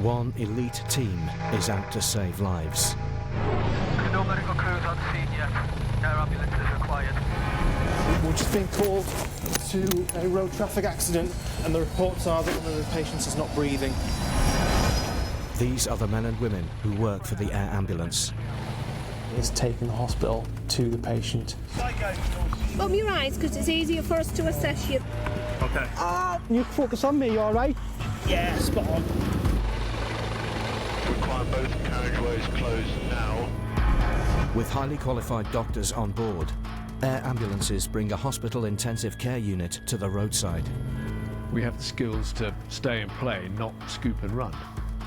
One elite team is out to save lives. No medical crews on scene yet. Air ambulance is required. We've just been called to a road traffic accident, and the reports are that one of the patients is not breathing. These are the men and women who work for the air ambulance. It's taking the hospital to the patient. Open your eyes, because it's easier for us to assess you. Okay. You focus on me, you all right? Yeah, spot on. Require both carriageways closed now. With highly qualified doctors on board, air ambulances bring a hospital intensive care unit to the roadside. We have the skills to stay and play, not scoop and run.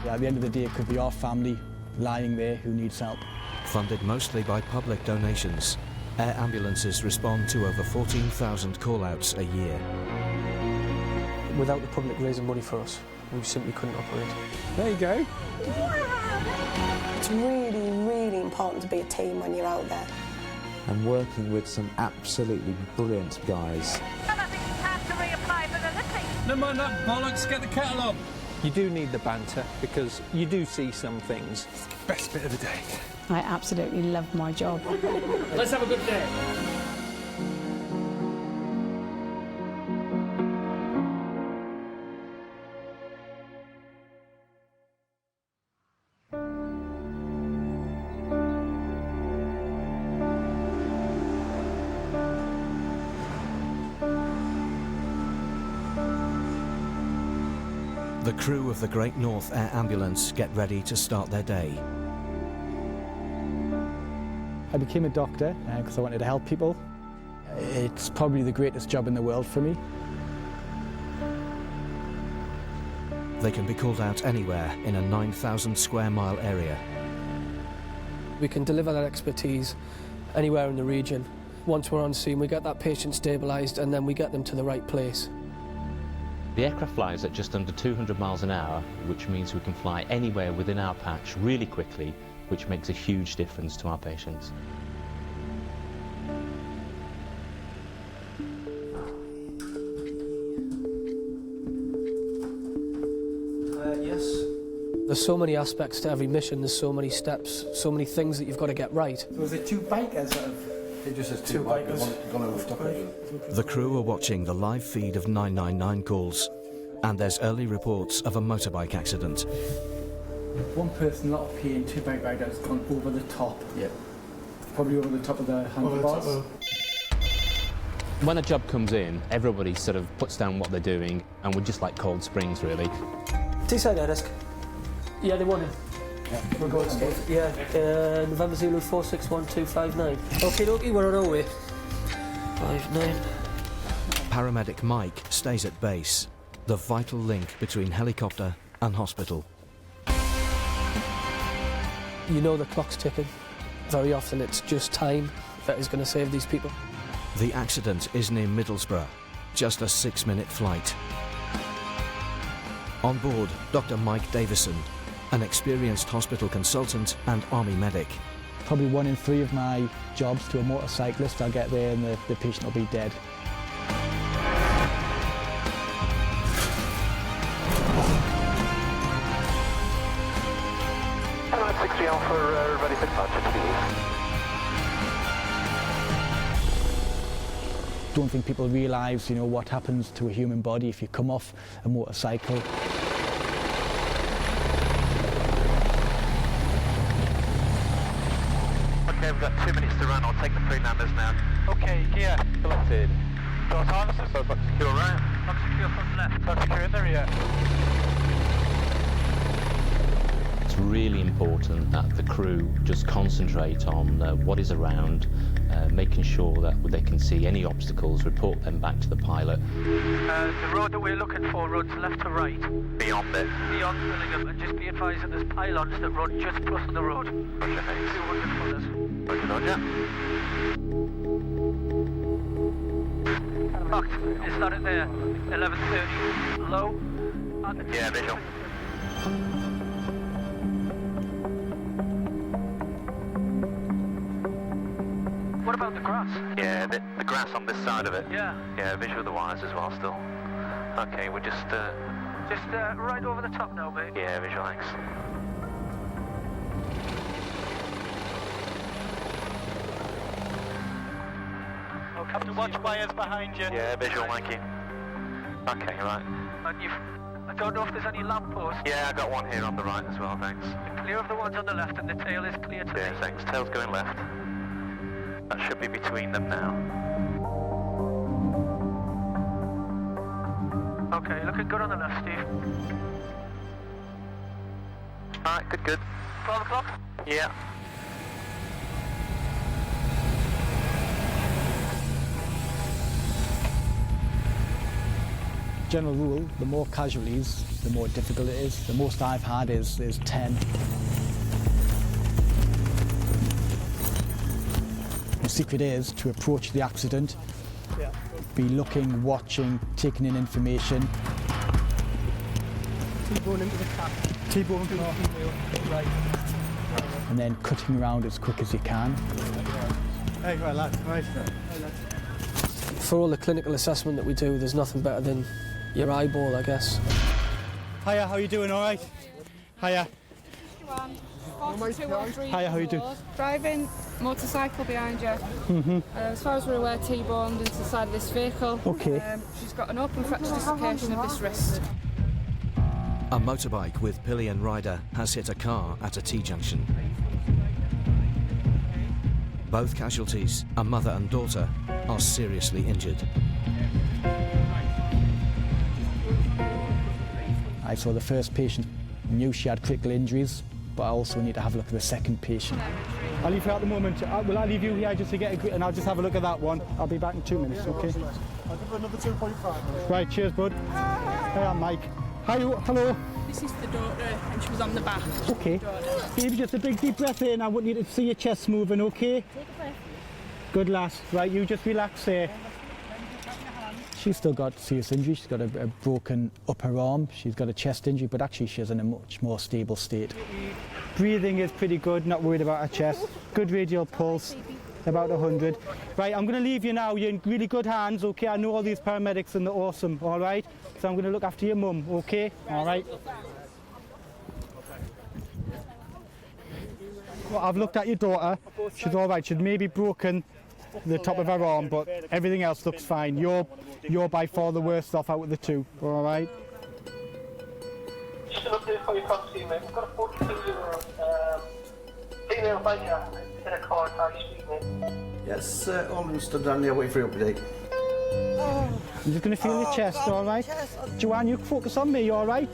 Yeah, at the end of the day, it could be our family lying there who needs help. Funded mostly by public donations, air ambulances respond to over 14,000 call-outs a year. Without the public raising money for us, we simply couldn't operate. There you go. It's really, really important to be a team when you're out there. And working with some absolutely brilliant guys. Never mind that bollocks, get the kettle on. You do need the banter, because you do see some things. Best bit of the day. I absolutely love my job. Let's have a good day. The crew of the Great North Air Ambulance get ready to start their day. I became a doctor because I wanted to help people. It's probably the greatest job in the world for me. They can be called out anywhere in a 9,000 square mile area. We can deliver that expertise anywhere in the region. Once we're on scene, we get that patient stabilised and then we get them to the right place. The aircraft flies at just under 200 miles an hour, which means we can fly anywhere within our patch really quickly, which makes a huge difference to our patients. Yes. There's so many aspects to every mission, there's so many steps, so many things that you've got to get right. So was it two bikers that have... It just says two bikers. The crew are watching the live feed of 999 calls, and there's early reports of a motorbike accident. One person not up here and two bike riders gone over the top. Yep. Probably over the top of the handlebars. When a job comes in, everybody sort of puts down what they're doing, and we're just like Cold Springs, really. T-side air desk. Yeah, they want him. Yeah, we're going to yeah, November Zulu 461259. Okay, we're on our way. 59. Paramedic Mike stays at base, the vital link between helicopter and hospital. You know the clock's ticking. Very often it's just time that is going to save these people. The accident is near Middlesbrough, just a 6-minute flight. On board, Dr. Mike Davidson, an experienced hospital consultant and army medic. Probably 1 in 3 of my jobs to a motorcyclist, I'll get there and the patient will be dead. Hello, 60 Alpha, ready for departure, Don't think people realise, what happens to a human body if you come off a motorcycle. Okay, we've got 2 minutes to run. I'll take the Freelanders now. Okay, gear collected. Door silences, so box secure right. Box secure from left. Box secure in there, yeah. It's really important that the crew just concentrate on what is around, making sure that they can see any obstacles, report them back to the pilot. The road that we're looking for runs left to right. Beyond it. Beyond Billingham, and just be advised that there's pylons that run just across the road. Roger, 200 footers. Roger, Roger. Locked. Is that it there? 11:30. Low. And Yeah, visual. what about the grass? Yeah, the grass on this side of it. Yeah. Yeah, visual of the wires as well still. Okay, we're just Just right over the top now, mate. Yeah, visual, thanks. Oh, Captain, watch fires behind you. Yeah, visual, thank you. Okay, right. And I don't know if there's any lampposts. Yeah, I got one here on the right as well, thanks. Clear of the ones on the left, and the tail is clear to Yeah, me. thanks. Tail's going left. That should be between them now. Okay, looking good on the left, Steve. Alright, good. 12 o'clock? Yeah. General rule, the more casualties, the more difficult it is. The most I've had is 10. The secret is to approach the accident, be looking, watching, taking in information. T-bone into the cap. T-bone right. And then cutting around as quick as you can. Hey, right, lad. Right. For all the clinical assessment that we do, there's nothing better than your eyeball, I guess. Hiya, how you doing? All right? Hiya. Hiya, how you doing? Driving motorcycle behind you. As far as we're aware, T-boned into the side of this vehicle. Okay. She's got an open fracture dislocation of this wrist. A motorbike with pillion rider has hit a car at a T-junction. Both casualties, a mother and daughter, are seriously injured. I saw the first patient, knew she had critical injuries, but I also need to have a look at the second patient. I'll leave her at the moment. Will I leave you here just to get a grip, and I'll just have a look at that one. I'll be back in 2 minutes, okay? I'll give her another 2.5. Right, cheers, bud. Hey, I'm Mike. Hi, hello. This is the daughter, and she was on the back. Okay. Maybe just a big deep breath in. I want you to see your chest moving, okay? Take a breath. Good lass. Right, you just relax there. She's still got serious injury. She's got a broken upper arm. She's got a chest injury, but actually she's in a much more stable state. Breathing is pretty good, not worried about her chest. Good radial pulse, about 100. Right, I'm going to leave you now. You're in really good hands, okay? I know all these paramedics and they're awesome, all right? So I'm going to look after your mum, okay? All right? Well, I've looked at your daughter. She's all right. She's maybe broken the top of her arm, but everything else looks fine. You're by far the worst off out of the two, all right? Just an update for your property, mate. We've got a 42-year-old female biker in a car at High Street, mate. Yes, all stood down there waiting for your update. I'm just going to feel your chest, all right? Joanne, you focus on me, all right?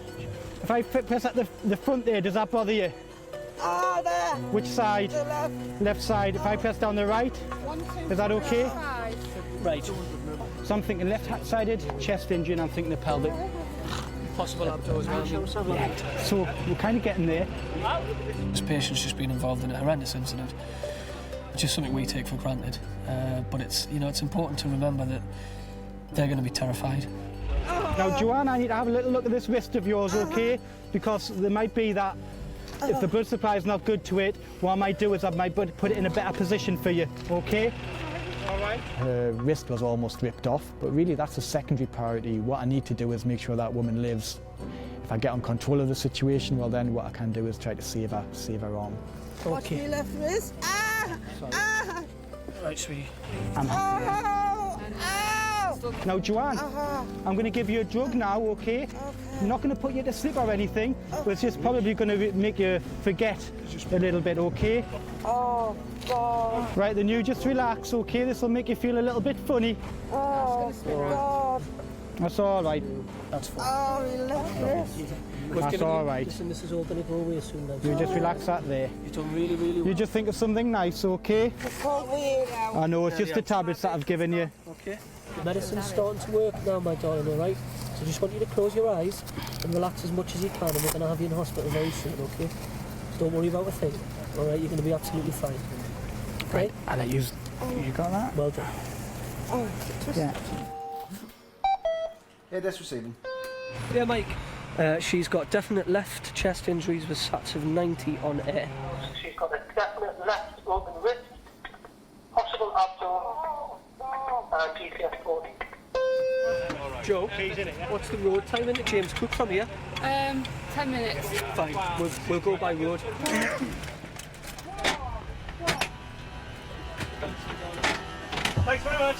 If I press at the front there, does that bother you? There. Which side? The left. Left side. If I press down the right, is that okay? Right. So I'm thinking left-sided chest injury, and I'm thinking the pelvic. Possible abdo as well. Yeah. So we're kind of getting there. This patient's just been involved in a horrendous incident. It's just something we take for granted. But it's important to remember that they're going to be terrified. Now, Joanne, I need to have a little look at this wrist of yours, okay? Because there might be that if the blood supply is not good to it, what I might do is I might put it in a better position for you, okay? All right. Her wrist was almost ripped off, but really that's a secondary priority. What I need to do is make sure that woman lives. If I get on control of the situation, well then what I can do is try to save her arm. What's your left wrist? Right, sweetie. Now, Joanne, I'm going to give you a drug now, okay? I'm not going to put you to sleep or anything, but it's just probably going to make you forget a little bit, okay? Oh, God. Right, then you just relax, okay? This will make you feel a little bit funny. Oh, God. That's all right. That's fine. Oh, your left wrist. That's all right. Listen, this is all going to go away soon now. You just relax that there. You've done really, really well. You just think of something nice, okay? It's so weird now. I know, it's just the tablets that I've given you. Okay. The medicine's starting to work now, my darling, all right? So just want you to close your eyes and relax as much as you can, and we're going to have you in hospital very soon, okay? So don't worry about a thing, all right? You're going to be absolutely fine. Right, and I used... You got that? Well done. Oh, yeah. Yeah, that's receiving. Yeah, Mike. She's got definite left chest injuries with SATs of 90 on air. She's got a definite left broken wrist, possible abdo, and GPS 40. Joe, what's the road time into James Cook from here? 10 minutes. Fine, we'll go by road. Thanks very much.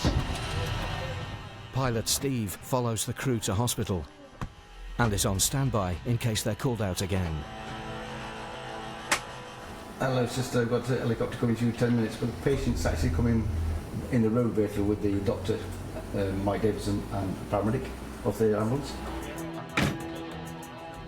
Pilot Steve follows the crew to hospital and is on standby in case they're called out again. Hello, it's just got a helicopter coming through 10 minutes, but the patient's actually coming in the road vehicle with the doctor, Mike Davidson, and paramedic of the ambulance.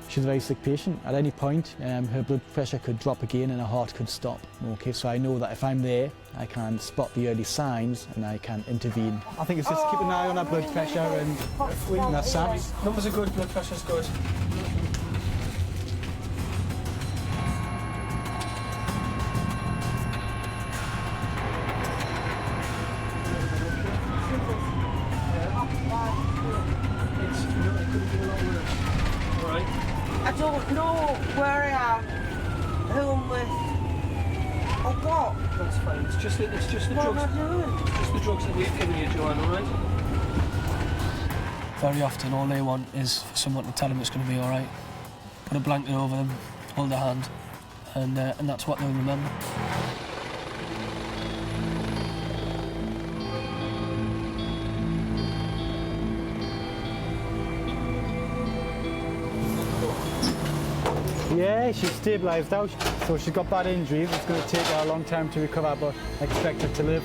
She's a very sick patient. At any point, her blood pressure could drop again and her heart could stop. Okay, so I know that if I'm there, I can spot the early signs and I can intervene. I think it's just keep an eye on her blood pressure and that's that. Numbers are good, blood pressure's good. I don't know where I am, who I'm with, or what. That's fine. It's just the What drugs. am I doing? Just the drugs that we've given you, Joanne. All right. Very often, all they want is for someone to tell them it's going to be all right. Put a blanket over them, hold their hand, and that's what they'll remember. Yeah, she's stabilised out, so she's got bad injuries. It's going to take her a long time to recover, but I expect her to live.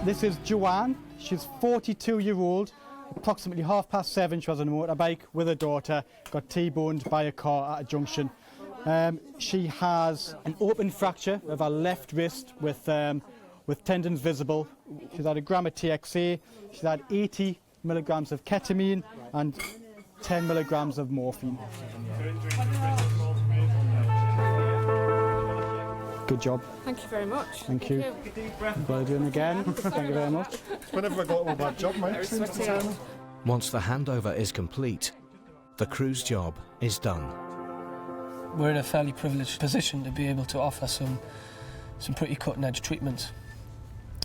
This is Joanne. She's 42-year-old. Approximately 7:30, she was on a motorbike with her daughter, got T-boned by a car at a junction. She has an open fracture of her left wrist with tendons visible. She's had a gram of TXA. She's had 80 milligrams of ketamine and 10 milligrams of morphine. Good job. Thank you very much. Thank you. Well done again. Thank you very much. Whenever I got a bad job, mate. Once the handover is complete, the crew's job is done. We're in a fairly privileged position to be able to offer some pretty cutting-edge treatments.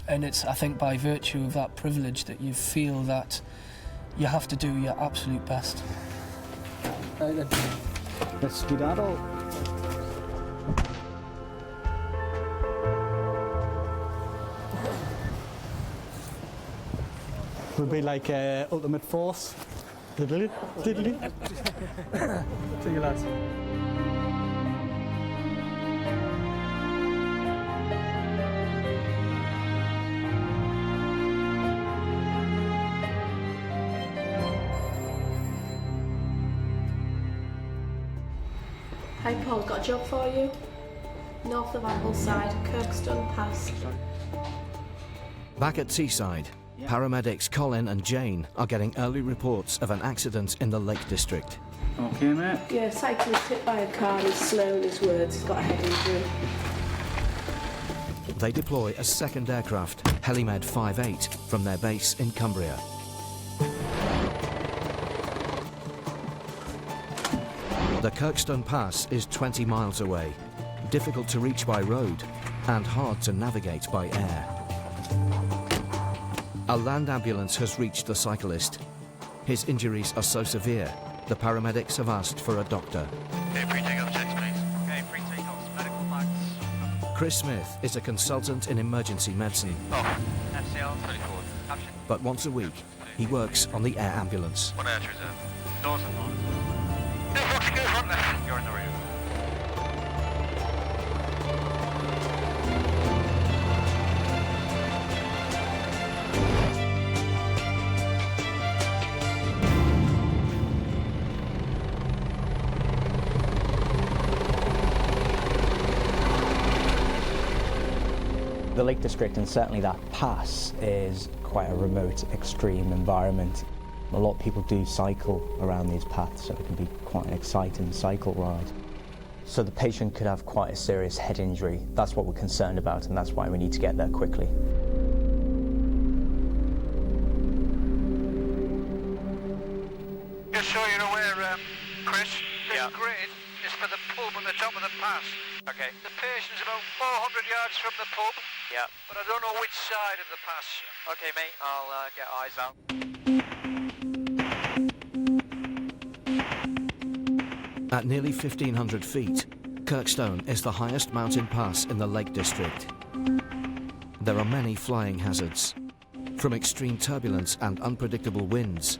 And it's, I think, by virtue of that privilege that you feel that you have to do your absolute best. Let's skedaddle. We'll be like Ultimate Force. Diddly, diddly. See you lads. Hi Paul, got a job for you. North of Ambleside, Kirkstone Pass. Back at Teesside, paramedics Colin and Jane are getting early reports of an accident in the Lake District. Okay, mate. Yeah, cyclist hit by a car, he's slow in his words, he's got a head injury. They deploy a second aircraft, Helimed 58, from their base in Cumbria. The Kirkstone Pass is 20 miles away, difficult to reach by road and hard to navigate by air. A land ambulance has reached the cyclist. His injuries are so severe, the paramedics have asked for a doctor. Okay, pre-takeoff checks, please. Okay, pre-takeoffs, medical flags. Chris Smith is a consultant in emergency medicine, FCL 34. Caption. but once a week he works on the air ambulance. One air to reserve. Doors and on. You're in the rear. The Lake District, and certainly that pass, is quite a remote, extreme environment. A lot of people do cycle around these paths, so it can be quite an exciting cycle ride. So the patient could have quite a serious head injury. That's what we're concerned about, and that's why we need to get there quickly. Just so you're aware, Chris, this grid is for the pub at the top of the pass. Okay. The patient's about 400 yards from the pub. Yeah. But I don't know which side of the pass. Okay, mate. I'll get eyes out. At nearly 1,500 feet, Kirkstone is the highest mountain pass in the Lake District. There are many flying hazards, from extreme turbulence and unpredictable winds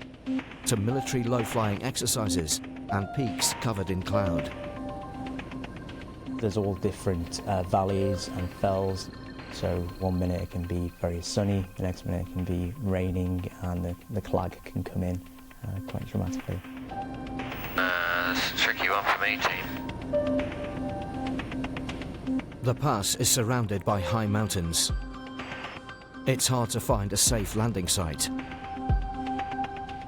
to military low-flying exercises and peaks covered in cloud. There's all different valleys and fells. So 1 minute it can be very sunny, the next minute it can be raining, and the clag can come in quite dramatically. That's a tricky one for me, team. The pass is surrounded by high mountains. It's hard to find a safe landing site.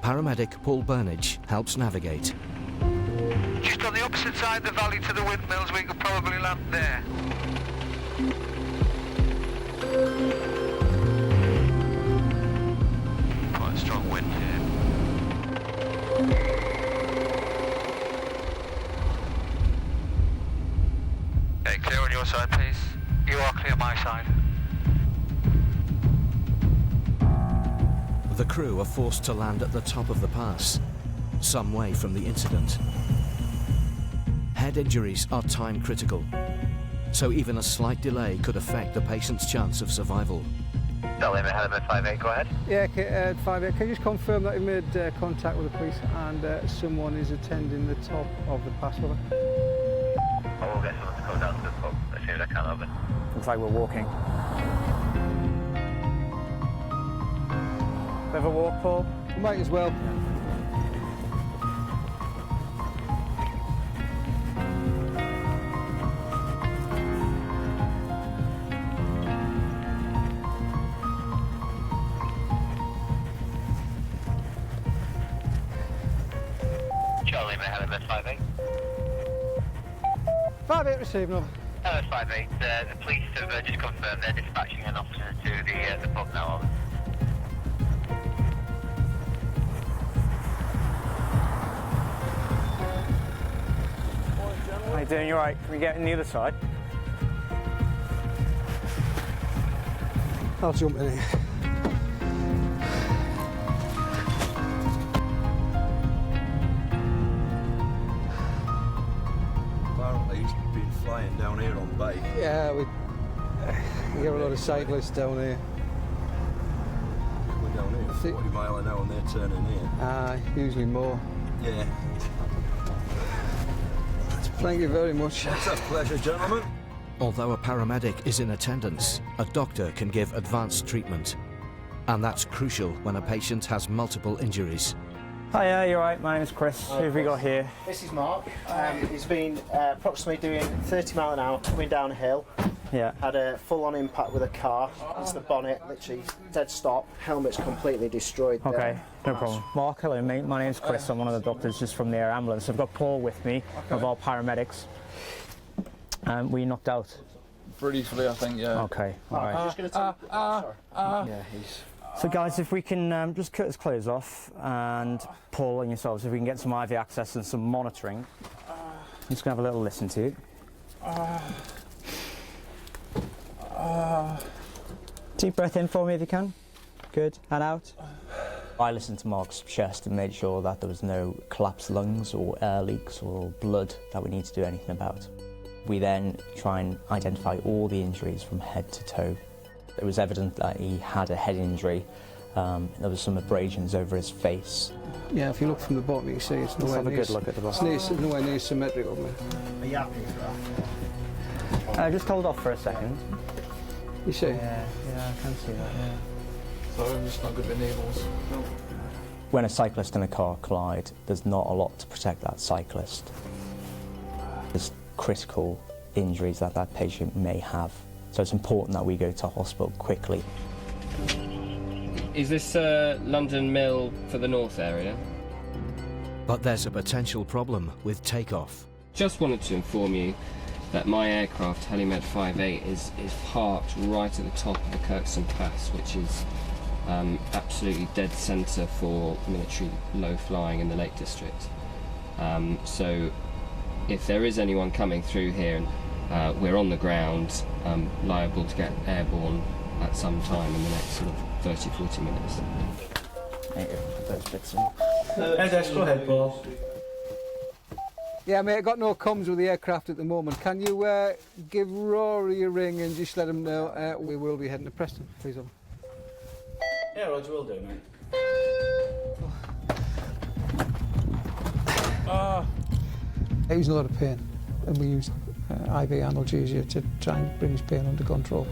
Paramedic Paul Burnage helps navigate. Just on the opposite side of the valley to the windmills, we could probably land there. Quite a strong wind here. Okay, clear on your side, please. You are clear on my side. The crew are forced to land at the top of the pass, some way from the incident. Head injuries are time critical, so even a slight delay could affect the patient's chance of survival. Delhi, Mohammed 58, go ahead. Yeah, 58. Can you just confirm that you made contact with the police and someone is attending the top of the pass with her? I will get someone to go down to the pub as soon as I can, over. Looks like we're walking. Bit of a walk, Paul? We might as well. Charlie, Mohammed 58. 58 receiving over. 58, the police have just confirmed they're dispatching an officer to the pub now, over. How you doing? You alright? Can we get on the other side? I'll jump in here. Apparently he's been flying down here on bike. Yeah, we get a lot of cyclists down here. We're down here 40 mile an hour and they're turning here. Usually more. Yeah. Thank you very much. It's a pleasure, gentlemen. Although a paramedic is in attendance, a doctor can give advanced treatment. And that's crucial when a patient has multiple injuries. Hi, you're right. My name is Chris. Who have we got here? This is Mark. He's been approximately doing 30 mile an hour coming down a hill. Yeah. Had a full-on impact with a car. It's the bonnet, literally dead stop. Helmet's completely destroyed. Okay, no problem. Mark, hello mate. My name's Chris. I'm one of the doctors just from the air ambulance. I've got Paul with me, of our paramedics. Were you knocked out? Briefly, I think, yeah. Okay. All right. Just going to Yeah, he's... So guys, if we can just cut his clothes off, and Paul and yourselves, if we can get some IV access and some monitoring. I'm just going to have a little listen to you. Deep breath in for me if you can. Good. And out. I listened to Mark's chest and made sure that there was no collapsed lungs or air leaks or blood that we need to do anything about. We then try and identify all the injuries from head to toe. It was evident that he had a head injury. There was some abrasions over his face. Yeah, if you look from the bottom, you can see it's nowhere near. Let's have a good look at the bottom. It's nowhere near symmetrical, man. Are you happy with that? Just hold off for a second. You see? Yeah, I can see that, yeah. So I'm just not good with needles. No. When a cyclist and a car collide, there's not a lot to protect that cyclist. There's critical injuries that that patient may have. So it's important that we go to hospital quickly. Is this London Mill for the north area? But there's a potential problem with takeoff. Just wanted to inform you that my aircraft, Helimed 58, is parked right at the top of the Kirkstone Pass, which is absolutely dead centre for military low flying in the Lake District. So if there is anyone coming through here we're on the ground, liable to get airborne at some time in the next sort of 30-40 minutes. Those bits in. Hey, Des, go ahead, Paul. Yeah, mate, I've got no comms with the aircraft at the moment. Can you give Rory a ring and just let him know we will be heading to Preston, please? Yeah, Roger, will do, mate. He was in a lot of pain, and we used IV analgesia to try and bring his pain under control.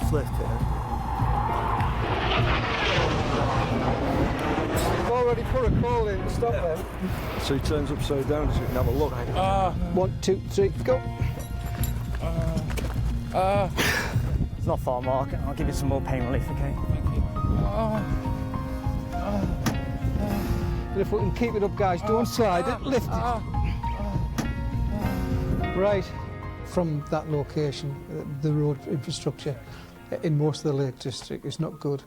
Flip it. We've already put a call in to stop them. So he turns upside down so you can have a look. 1, 2, 3, go. It's not far, Mark. I'll give you some more pain relief, okay? Thank you. But if we can keep it up, guys, don't slide it, lift it. Right, from that location, the road infrastructure in most of the Lake District is not good.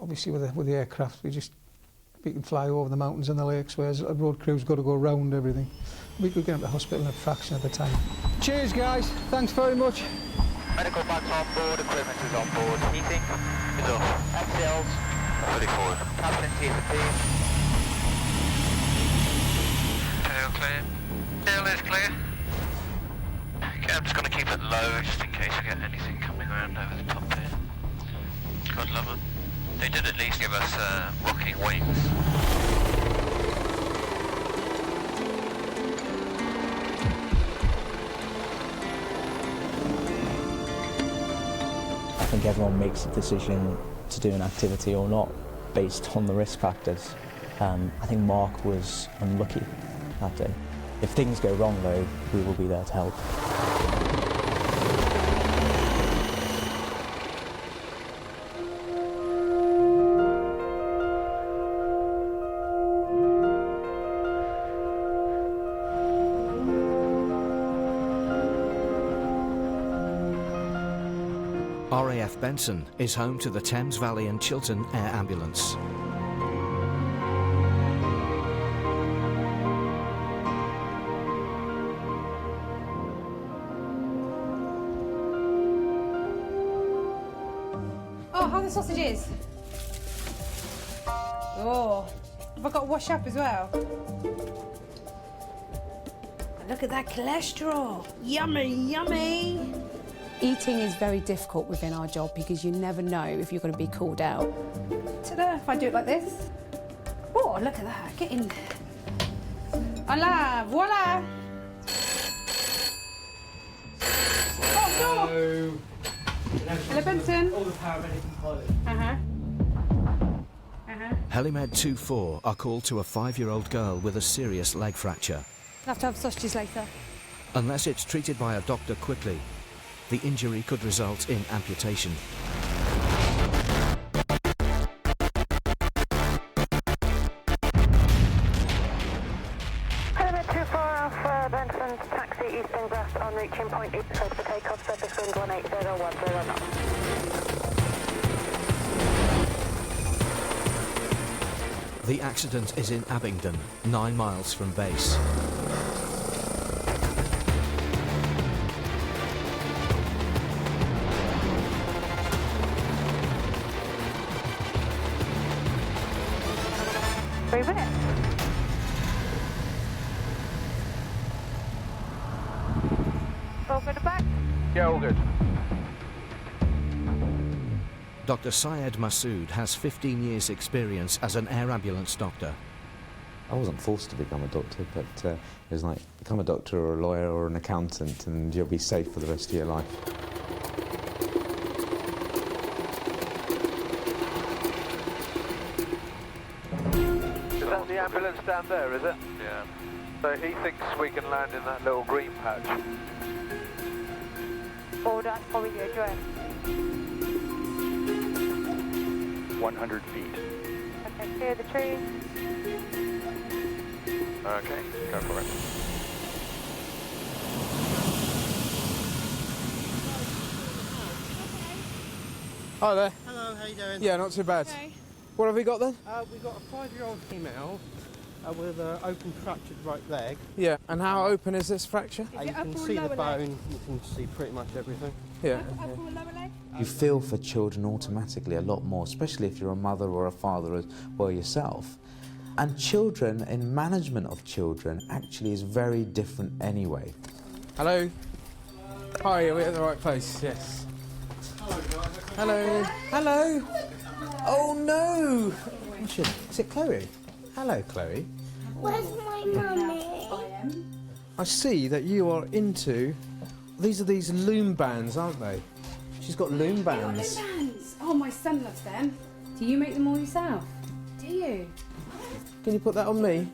Obviously, with the aircraft, we can fly over the mountains and the lakes, whereas a road crew's got to go around everything. We could get into hospital in a fraction of the time. Cheers, guys. Thanks very much. Medical bags on board, equipment is on board. Heating is off. XLs fully forward. Captain TSP. Tail clear. Tail is clear. Okay, I'm just going to keep it low just in case we get anything coming around over the top here. God love them. They did at least give us rocking wings. I think everyone makes a decision to do an activity or not based on the risk factors. I think Mark was unlucky that day. If things go wrong though, we will be there to help. RAF Benson is home to the Thames Valley and Chiltern Air Ambulance. Oh, how are the sausages? Oh, have I got to wash up as well? Look at that cholesterol. Yummy, yummy. Eating is very difficult within our job because you never know if you're going to be called out. Ta-da, if I do it like this. Oh, look at that, get in. Voila, voila. Oh, no. Hello, Benson. All the paramedics and pilots. Helimed 2-4 are called to a 5-year-old girl with a serious leg fracture. I'll have to have sausages later. Unless it's treated by a doctor quickly, the injury could result in amputation. Helimed 2-4 Alpha Benson, taxi Eastern Grass on reaching point East Coast for takeoff, surface wind 18010 knots. The accident is in Abingdon, 9 miles from base. All good back? Yeah, all good. Dr. Syed Masood has 15 years' experience as an air ambulance doctor. I wasn't forced to become a doctor, but it was like, become a doctor or a lawyer or an accountant and you'll be safe for the rest of your life. Is that the ambulance down there, is it? Yeah. So he thinks we can land in that little green patch. Oh, that's probably the address. 100 feet. Okay, clear the trees. Okay, go for it. Hi there. Hello, how you doing? Yeah, not too bad. Okay. What have we got then? We've got a 5-year-old female with an open fractured right leg. Yeah, and how open is this fracture? You can see the bone, you can see pretty much everything. Yeah. You feel for children automatically a lot more, especially if you're a mother or a father as well yourself. And children, in management of children, actually is very different anyway. Hello? Hi, are we at the right place? Yes. Hello. Hello. Oh no! Is it Chloe? Hello, Chloe. Where's my mummy? I see that you are into... These are these loom bands, aren't they? She's got loom bands. Loom bands! Oh, my son loves them. Do you make them all yourself? Do you? Can you put that on me?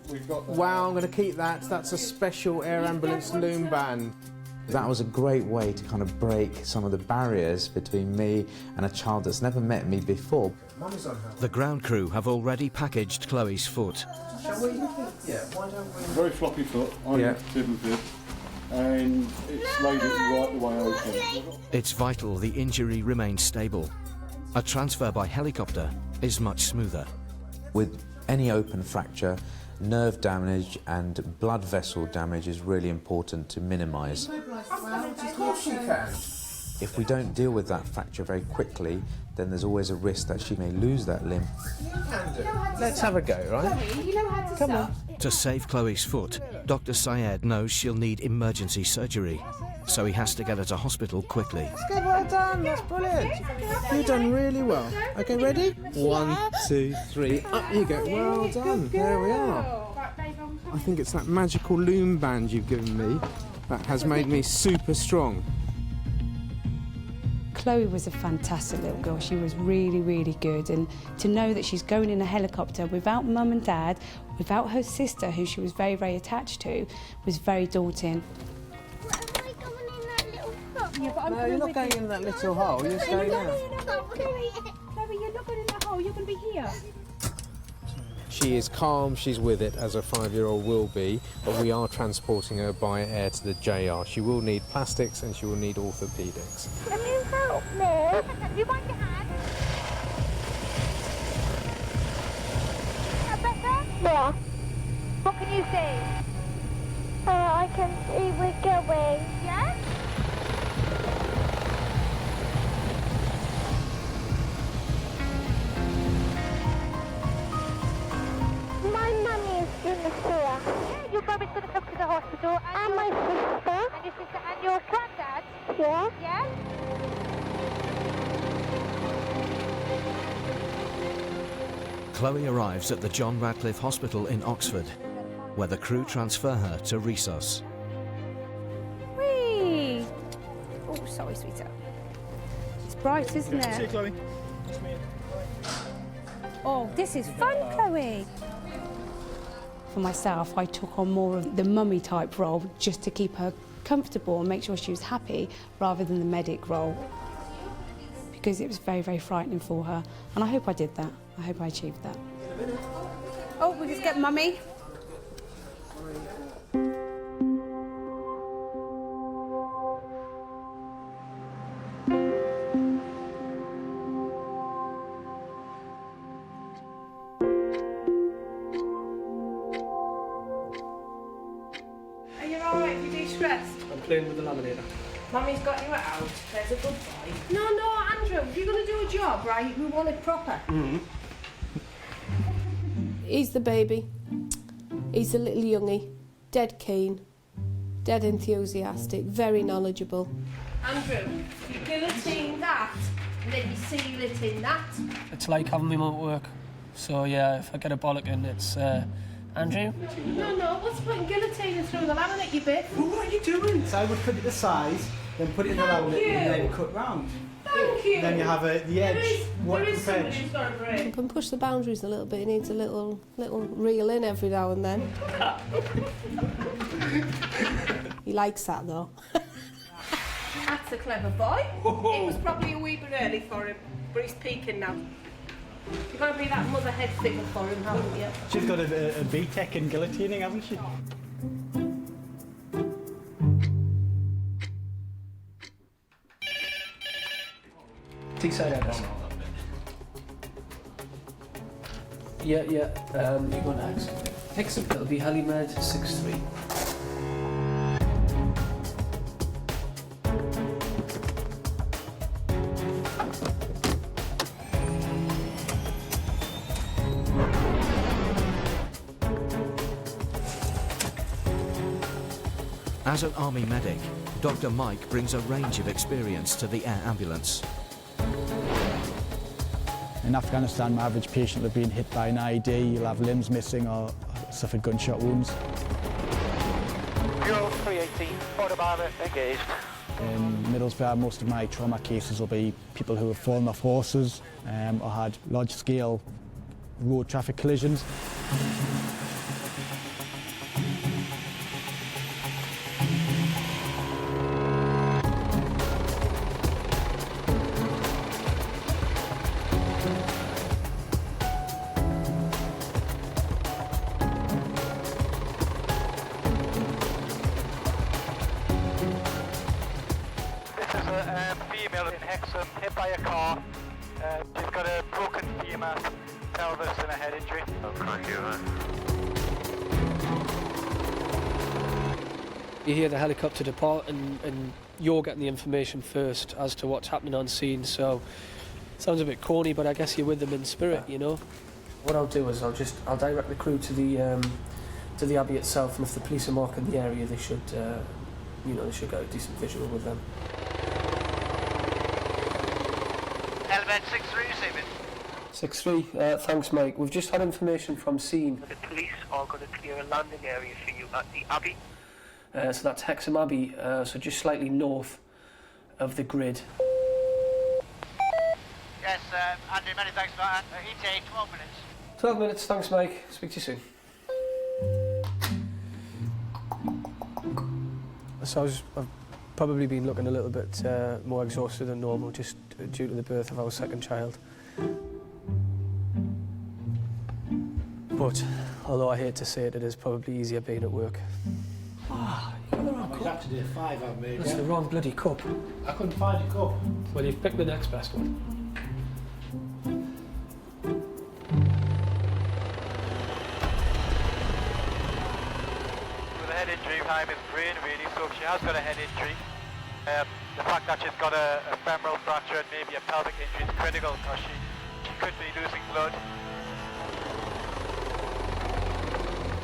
Wow, I'm going to keep that. That's a special air ambulance loom band. That was a great way to kind of break some of the barriers between me and a child that's never met me before. The ground crew have already packaged Chloe's foot. Shall we? Yeah, why don't we? Very floppy foot, on a tibble bib, and it's laid it right the way open. It's vital the injury remains stable. A transfer by helicopter is much smoother. With any open fracture, nerve damage and blood vessel damage is really important to minimise. Of course you can. If we don't deal with that fracture very quickly, then there's always a risk that she may lose that limb. You can do. Let's have a go, right? Come on. To save Chloe's foot, Dr. Syed knows she'll need emergency surgery, so he has to get her to hospital quickly. That's good, well done, that's brilliant. You've done really well. Okay, ready? 1, 2, 3, up you go. Well done, there we are. I think it's that magical loom band you've given me that has made me super strong. Chloe was a fantastic little girl. She was really, really good. And to know that she's going in a helicopter without mum and dad, without her sister, who she was very, very attached to, was very daunting. Yeah, but No, you're not going in that little hole, you're staying out. Chloe, you're not going in that hole, you're going to be here. She is calm, she's with it, as a 5-year-old will be, but we are transporting her by air to the JR. She will need plastics and she will need orthopaedics. Can you help me? Do you want your hand? Better? Yeah. What can you see? I can see we're going. Yeah? My mummy is in the sewer. Yeah, your mummy's going to come to the hospital. And my sister. And your sister and your granddad. Yeah. Yeah? Chloe arrives at the John Radcliffe Hospital in Oxford, where the crew transfer her to Resus. Whee! Oh, sorry, sweetheart. It's bright, isn't it? See you, Chloe. Oh, this is fun, Chloe. For myself, I took on more of the mummy type role just to keep her comfortable and make sure she was happy rather than the medic role, because it was very, very frightening for her. And I hope I did that. I hope I achieved that. Oh, we just get mummy. I'm playing with the laminator. Mummy's got you out. There's a good boy. No, Andrew, if you're going to do a job, right, we want it proper. He's the baby. He's a little youngie. Dead keen. Dead enthusiastic. Very knowledgeable. Andrew, you guillotine that, and then you seal it in that. It's like having my mum at work. So yeah, if I get a bollocking, it's Andrew. No, what's the point in guillotining through the laminate, you bit? Well, what are you doing? So I would cut it the size, then put it in the laminate, and then cut round. Thank you. Then you have the edge. There is somebody who's got a brain. You can push the boundaries a little bit. He needs a little reel in every now and then. He likes that though. That's a clever boy. It was probably a wee bit early for him, but he's peaking now. You've got to be that mother head figure for him, haven't you? She's got a BTEC in guillotining, hasn't she? T-side address. Yeah. You go next. Hexham, it'll be Helimed 63. As an army medic, Dr. Mike brings a range of experience to the air ambulance. In Afghanistan, my average patient will have been hit by an IED, you'll have limbs missing or suffered gunshot wounds. Bureau 318, Motorbike engaged. In Middlesbrough, most of my trauma cases will be people who have fallen off horses or had large-scale road traffic collisions. Female in Hexham, hit by a car. She's got a broken femur, pelvis and a head injury. Oh, crikey, You hear the helicopter depart and you're getting the information first as to what's happening on scene, so it sounds a bit corny, but I guess you're with them in spirit, you know. What I'll do is I'll direct the crew to the Abbey itself, and if the police are marking the area, they should they should get a decent visual with them. Element 63 receiving. 6-3, thanks Mike. We've just had information from scene. The police are going to clear a landing area for you at the Abbey. So that's Hexham Abbey, so just slightly north of the grid. Yes, Andrew, many thanks for that. ETA, 12 minutes. 12 minutes, thanks Mike. Speak to you soon. So I've probably been looking a little bit more exhausted than normal, just due to the birth of our second child. But, although I hate to say it, it is probably easier being at work. Ah, you got the wrong cup. Today 5 I've made. That's the wrong bloody cup. I couldn't find a cup. Well, you've picked the next best one. With a head injury behind his brain, really, so if she has got a head injury, the fact that she's got a femoral fracture and maybe a pelvic injury is critical because she could be losing blood.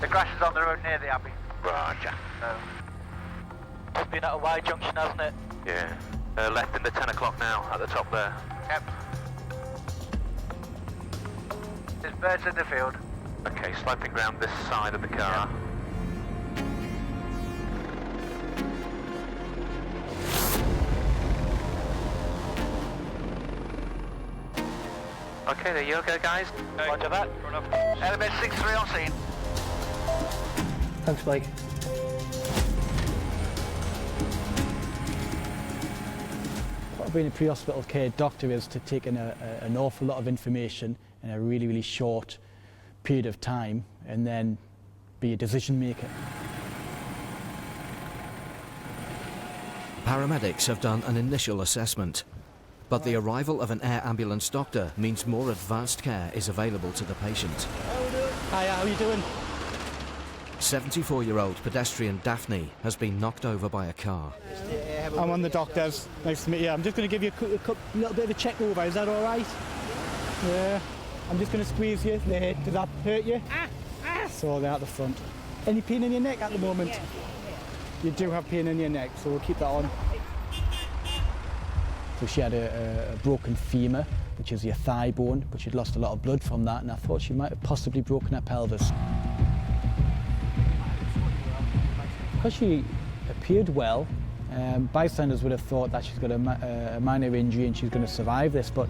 The crash is on the road near the Abbey. Roger. It's been at a Y junction, hasn't it? Yeah. Left in the 10 o'clock now, at the top there. Yep. There's birds in the field. Okay, sloping round this side of the car. Okay, there you go, guys. Roger that. Element 63 on scene. Thanks, Mike. What being a pre-hospital care doctor is to take in an awful lot of information in a really, really short period of time and then be a decision maker. Paramedics have done an initial assessment, but the arrival of an air ambulance doctor means more advanced care is available to the patient. Hi, how are you doing? 74-year-old pedestrian Daphne has been knocked over by a car. I'm on the doctors. Nice to meet you. I'm just going to give you a little bit of a check over. Is that all right? Yeah. I'm just going to squeeze you there. Does that hurt you? So they're at the front. Any pain in your neck at the moment? Yeah. You do have pain in your neck, so we'll keep that on. So she had a broken femur, which is your thigh bone, but she'd lost a lot of blood from that, and I thought she might have possibly broken her pelvis. Because she appeared well, bystanders would have thought that she's got a minor injury and she's going to survive this, but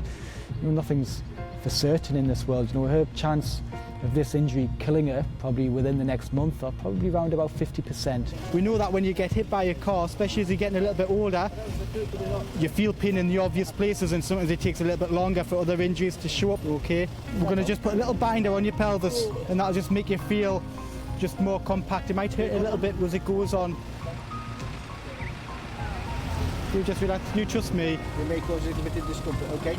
nothing's for certain in this world. Her chance of this injury killing her probably within the next month are probably around about 50%. We know that when you get hit by a car, especially as you're getting a little bit older, you feel pain in the obvious places, and sometimes it takes a little bit longer for other injuries to show up, okay? We're going to just put a little binder on your pelvis, and that'll just make you feel just more compact. It might hurt a little bit as it goes on. You just relax, you trust me. You may cause a little bit of discomfort, okay?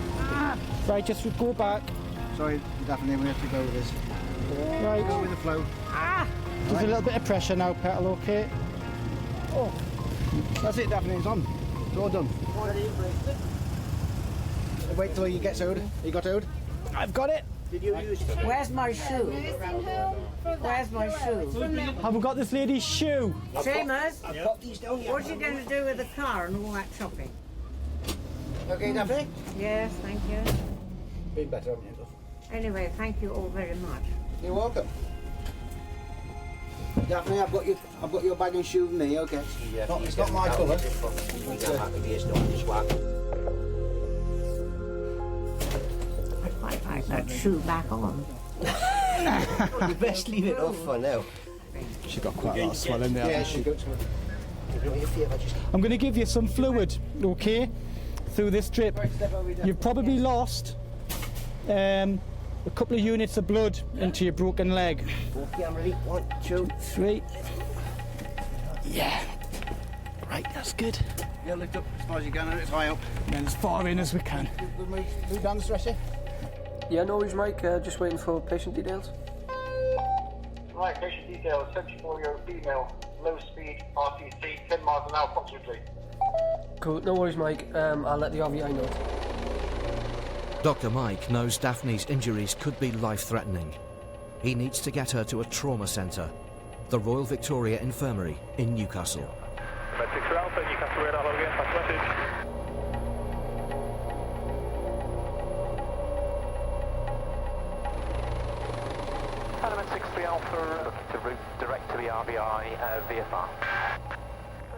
Right, just go back. Sorry, definitely we have to go with this. Right. Go with the flow. Just a little bit of pressure now, pedal, okay? Oh, that's it, Daphne, it's on. It's all done. Wait till you get Ode. You got Ode? I've got it. Did you use it? Where's my shoe? Where's my shoe? Have we got this lady's shoe? Seamus, what are you going to do with the car and all that shopping? Okay, Daphne? Yes, thank you. Been better, haven't you? Anyway, thank you all very much. You're welcome. Daphne, I've got your bag and shoe with me, okay? Yeah, it's not my colour. I'd quite like that shoe back on. You best leave it off for now. She's got quite a lot of swelling there. Yeah, she got I'm going to give you some fluid, okay, through this drip. You've probably lost a couple of units of blood into your broken leg. Okay, I'm ready. 1, 2, 3. Yeah. Right, that's good. Yeah, lift up as far as you can, it's high up. And as far in as we can. Move down the stretcher. Yeah, no worries, Mike. Just waiting for patient details. Right, patient details. 74-year-old female, low speed, RTC, 10 miles an hour approximately. Cool. No worries, Mike. I'll let the RVI know. Dr. Mike knows Daphne's injuries could be life-threatening. He needs to get her to a trauma centre, the Royal Victoria Infirmary in Newcastle. Med 6 Alpha, Newcastle radar, hello again, pass message. Element 63 Alpha, looking to route direct to the RBI VFR.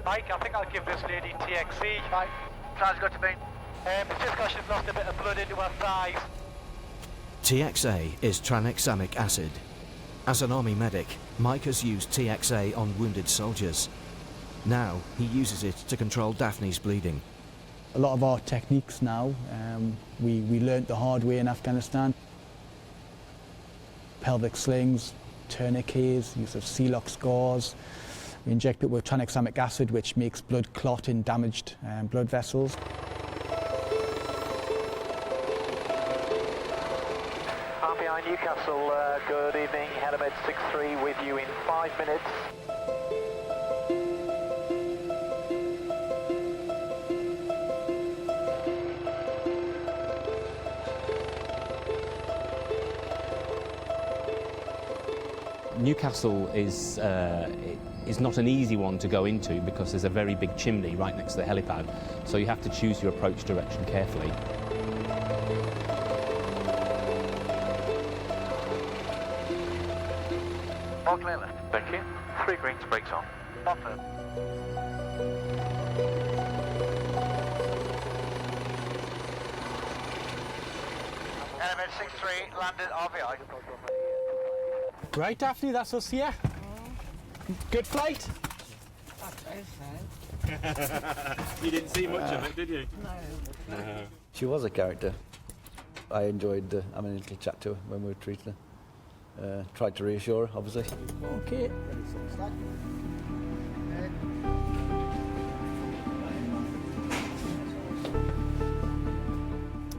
Mike, I think I'll give this lady TXC. Mike, sounds good to me. It's just because she's lost a bit of blood into her thighs. TXA is tranexamic acid. As an army medic, Mike has used TXA on wounded soldiers. Now he uses it to control Daphne's bleeding. A lot of our techniques now, we learnt the hard way in Afghanistan. Pelvic slings, tourniquets, use of C-lock gauze. We inject it with tranexamic acid, which makes blood clot in damaged blood vessels. RBI Newcastle, good evening, Helimed 63 with you in 5 minutes. Newcastle is not an easy one to go into because there's a very big chimney right next to the helipad, so you have to choose your approach direction carefully. All clear left. Thank you. 3 greens, brakes on. Bottom. Element 63, landed RVI. Right, Daphne, that's us here. Good flight. You didn't see much of it, did you? No. She was a character. I enjoyed having a little chat to her when we were treating her. Tried to reassure her, obviously. Okay.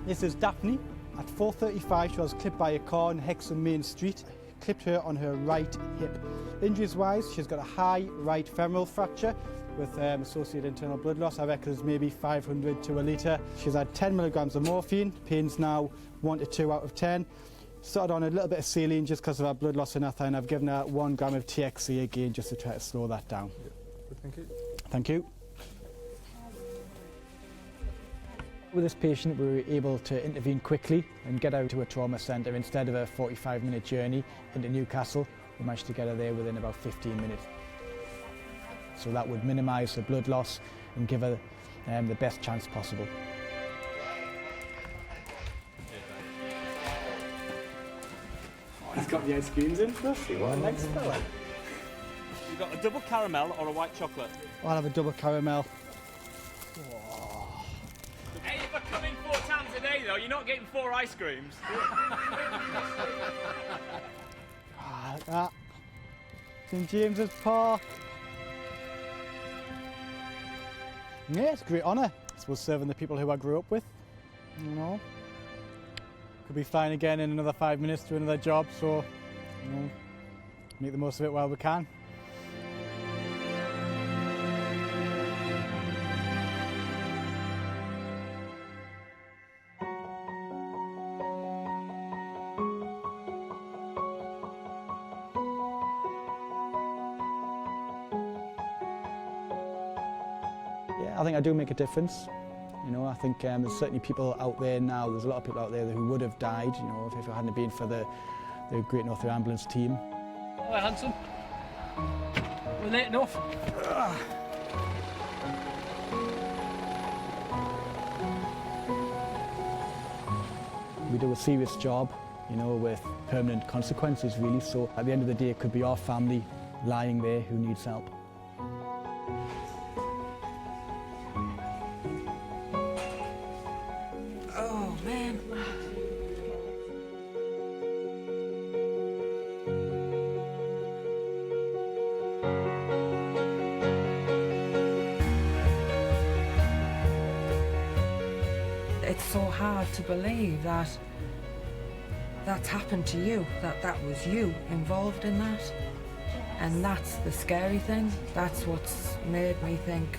This is Daphne. At 4:35, she was clipped by a car on Hexham Main Street. Clipped her on her right hip. Injuries-wise, she's got a high right femoral fracture with associated internal blood loss. I reckon it's maybe 500 to a litre. She's had 10 milligrams of morphine. Pain's now 1 to 2 out of 10. Started on a little bit of saline just because of her blood loss in her thigh, and I've given her 1 gram of TXC again just to try to slow that down. Yeah. Thank you. Thank you. With this patient, we were able to intervene quickly and get her to a trauma centre instead of a 45-minute journey into Newcastle. We managed to get her there within about 15 minutes. So that would minimise the blood loss and give her the best chance possible. He's got the ice creams in for us. What a nice fella. You got a double caramel or a white chocolate? I'll have a double caramel. Hey, if I come in 4 times a day though, you're not getting 4 ice creams. Like that. St James's Park. Yeah, it's a great honour. I suppose serving the people who I grew up with, you know. Could be flying again in another 5 minutes to another job, so, you know, make the most of it while we can. I think I do make a difference. You know, I think there's certainly people out there now, there's a lot of people out there who would have died, you know, if it hadn't been for the Great Northern Ambulance team. Hello, handsome. We're late enough. We do a serious job, you know, with permanent consequences really, so at the end of the day it could be our family lying there who needs help. Oh, man. It's so hard to believe that that's happened to you, that was you involved in that. And that's the scary thing. That's what's made me think,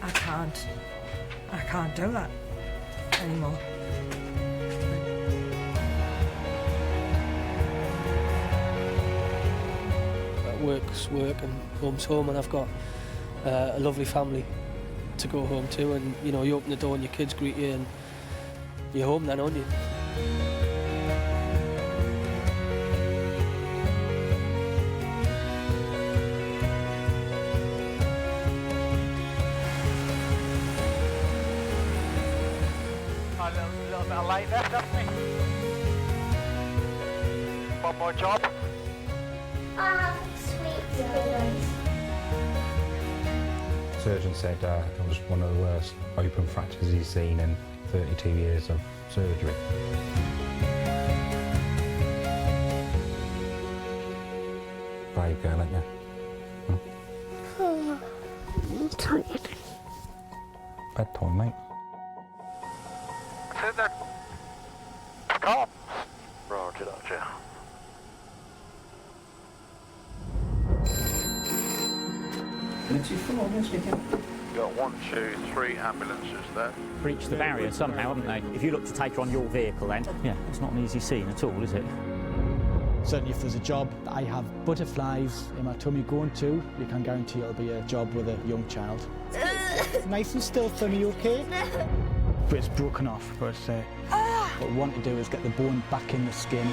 I can't do that anymore. Work's work and home's home, and I've got a lovely family to go home to, and you know, you open the door and your kids greet you and you're home then, aren't you? A little bit of light left, haven't we? One more job. Surgeon said it was one of the worst open fractures he's seen in 32 years of surgery. Brave girl, ain't you? I'm tired. Bedtime, mate. Sit there. Stop. Roger, Roger. Got 1, 2, 3 ambulances there. Breached the barrier somehow, haven't they? If you look to take her on your vehicle then, yeah, it's not an easy scene at all, is it? Certainly if there's a job that I have butterflies in my tummy going to, you can guarantee it'll be a job with a young child. Nice and still for me, okay? But it's broken off, but what we want to do is get the bone back in the skin.